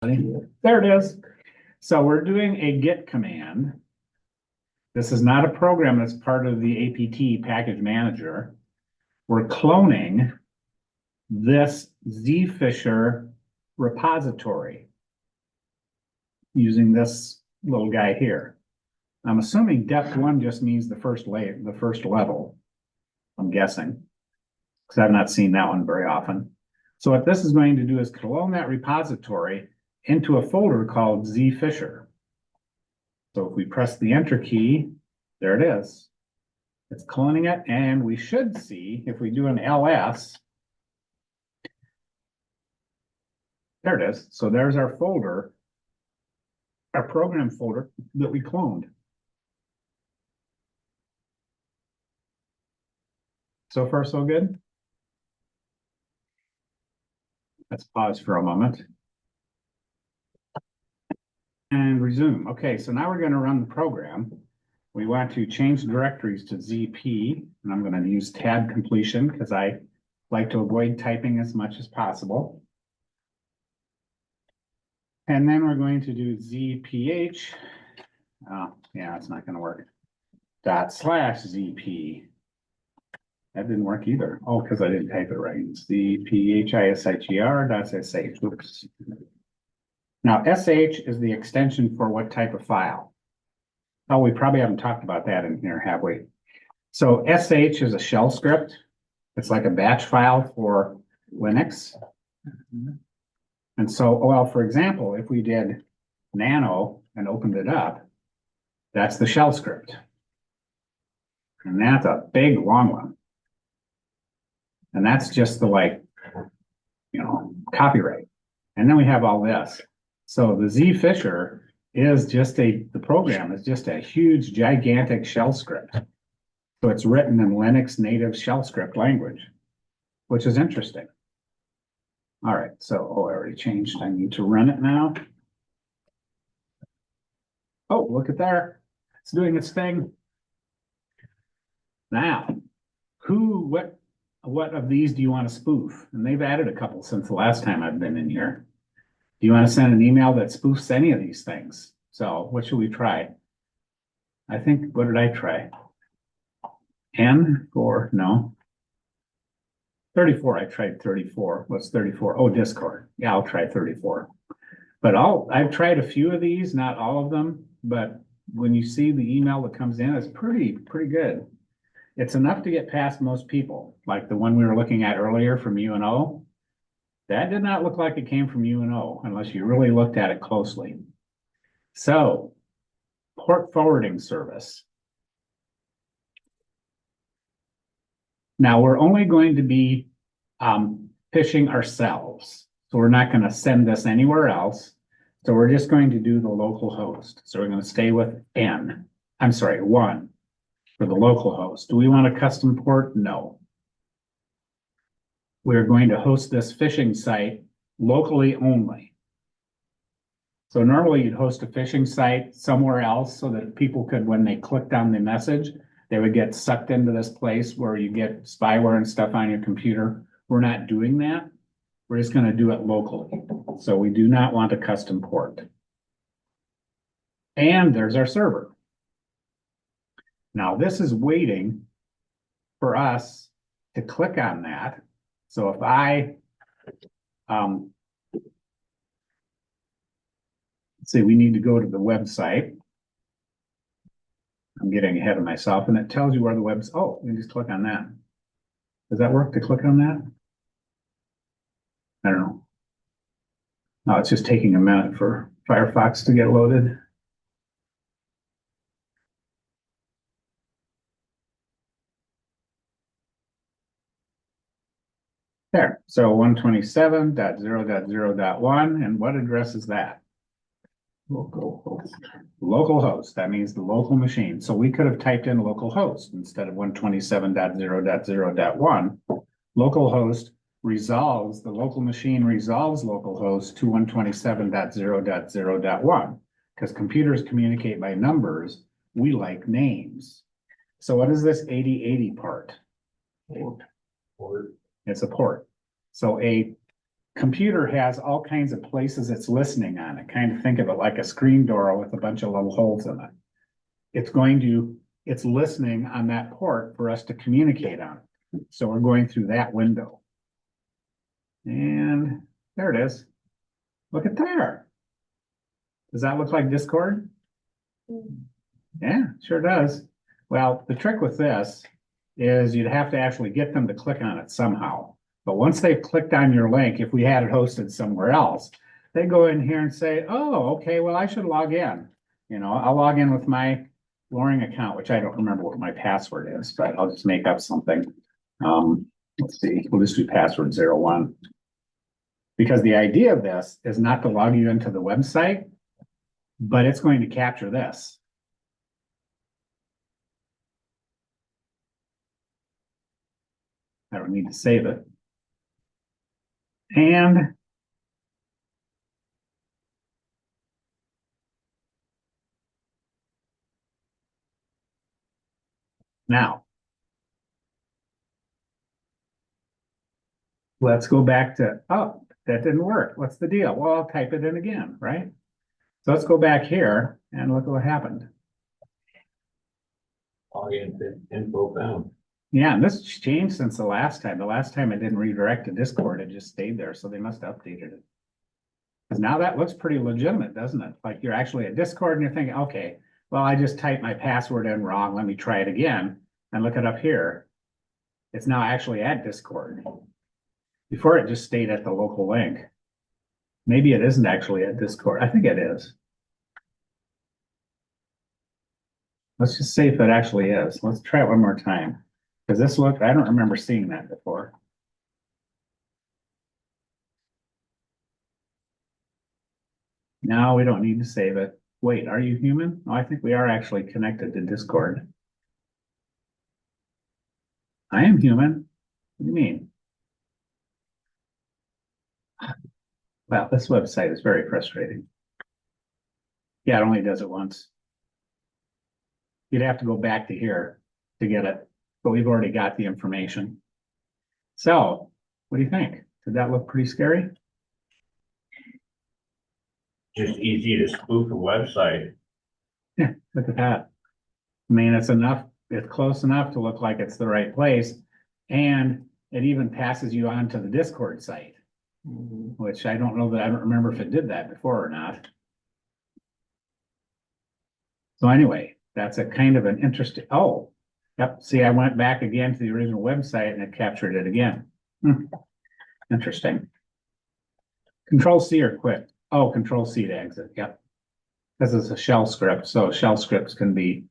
There it is. So we're doing a git command. This is not a program that's part of the APT package manager. We're cloning this ZPhisher repository using this little guy here. I'm assuming depth 1 just means the first level. I'm guessing, because I've not seen that one very often. So what this is going to do is clone that repository into a folder called ZPhisher. So if we press the enter key, there it is. It's cloning it, and we should see, if we do an ls, there it is. So there's our folder, our program folder that we cloned. So far, so good. Let's pause for a moment. And resume. Okay, so now we're going to run the program. We want to change directories to ZP, and I'm going to use tab completion because I like to avoid typing as much as possible. And then we're going to do ZPH. Oh, yeah, it's not going to work. /ZP. That didn't work either. Oh, because I didn't type it right. It's ZPHISHER.sh. Oops. Now, SH is the extension for what type of file? Oh, we probably haven't talked about that in here, have we? So SH is a shell script. It's like a batch file for Linux. And so, well, for example, if we did nano and opened it up, that's the shell script. And that's a big, long one. And that's just the copyright. And then we have all this. So the ZPhisher is just the program is just a huge, gigantic shell script. So it's written in Linux native shell script language, which is interesting. All right, so, I already changed. I need to run it now. Oh, look at there. It's doing its thing. Now, what of these do you want to spoof? And they've added a couple since the last time I've been in here. Do you want to send an email that spoofs any of these things? So what should we try? I think, what did I try? N for, no. 34, I tried 34. What's 34? Oh, Discord. Yeah, I'll try 34. But I've tried a few of these, not all of them, but when you see the email that comes in, it's pretty good. It's enough to get past most people, like the one we were looking at earlier from UNO. That did not look like it came from UNO unless you really looked at it closely. So, port forwarding service. Now, we're only going to be phishing ourselves. So we're not going to send this anywhere else. So we're just going to do the local host. So we're going to stay with 1 for the local host. Do we want a custom port? No. We're going to host this phishing site locally only. So normally you'd host a phishing site somewhere else so that people could, when they clicked on the message, they would get sucked into this place where you get spyware and stuff on your computer. We're not doing that. We're just going to do it locally. So we do not want a custom port. And there's our server. Now this is waiting for us to click on that. So if I, let's see, we need to go to the website. I'm getting ahead of myself, and it tells you where the web's, oh, you can just click on that. Does that work to click on that? I don't know. No, it's just taking a minute for Firefox to get loaded. There, so 127.0.0.1, and what address is that? Localhost. Localhost, that means the local machine. So we could have typed in localhost instead of 127.0.0.1. Localhost resolves, the local machine resolves localhost to 127.0.0.1. Because computers communicate by numbers, we like names. So what is this 8080 part? Port. It's a port. So a computer has all kinds of places it's listening on it. Kind of think of it like a screen door with a bunch of little holes in it. It's listening on that port for us to communicate on. So we're going through that window. And there it is. Look at there. Does that look like Discord? Yeah, sure does. Well, the trick with this is you'd have to actually get them to click on it somehow. But once they've clicked on your link, if we had it hosted somewhere else, they go in here and say, oh, okay, well, I should log in. You know, I'll log in with my Loring account, which I don't remember what my password is, but I'll just make up something. Let's see, we'll just do password 01. Because the idea of this is not to log you into the website, but it's going to capture this. I don't need to save it. And now, let's go back to, oh, that didn't work. What's the deal? Well, I'll type it in again, right? So let's go back here and look at what happened. Login info found. Yeah, and this changed since the last time. The last time it didn't redirect to Discord, it just stayed there. So they must have updated it. Because now that looks pretty legitimate, doesn't it? Like you're actually at Discord and you're thinking, okay, well, I just typed my password in wrong. Let me try it again and look it up here. It's now actually at Discord. Before it just stayed at the local link. Maybe it isn't actually at Discord. I think it is. Let's just see if it actually is. Let's try it one more time. Because this looked, I don't remember seeing that before. No, we don't need to save it. Wait, are you human? Oh, I think we are actually connected to Discord. I am human. What do you mean? Well, this website is very frustrating. Yeah, it only does it once. You'd have to go back to here to get it, but we've already got the information. So, what do you think? Did that look pretty scary? Just easy to spoof a website. Yeah, look at that. I mean, it's enough, it's close enough to look like it's the right place. And it even passes you on to the Discord site, which I don't know that, I don't remember if it did that before or not. So anyway, that's a kind of an interesting, oh, yep. See, I went back again to the original website and it captured it again. Interesting. Control C or quit. Oh, Control C to exit. Yep. This is a shell script. So shell scripts can be